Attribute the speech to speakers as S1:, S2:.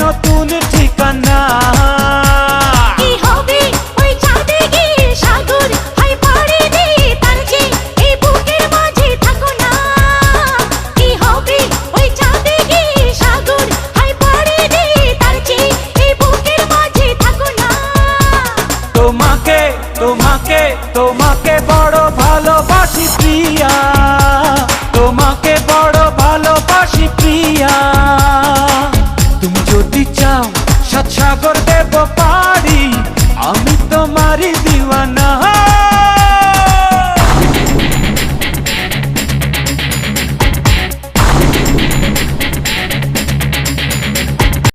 S1: নতুন ঠিকানা।
S2: কি হবে ওই চাঁদে গিয়ে সাগর হাই পাড়ি দিয়ে তার যে এই বুকের মাঝে থাকো না। কি হবে ওই চাঁদে গিয়ে সাগর হাই পাড়ি দিয়ে তার যে এই বুকের মাঝে থাকো না।
S1: তোমাকে তোমাকে তোমাকে বড় ভালোবাসি প্রিয়া, তোমাকে বড় ভালোবাসি প্রিয়া। তুমি যদি চাও সাত সাগর দেব পারি, আমি তোমারই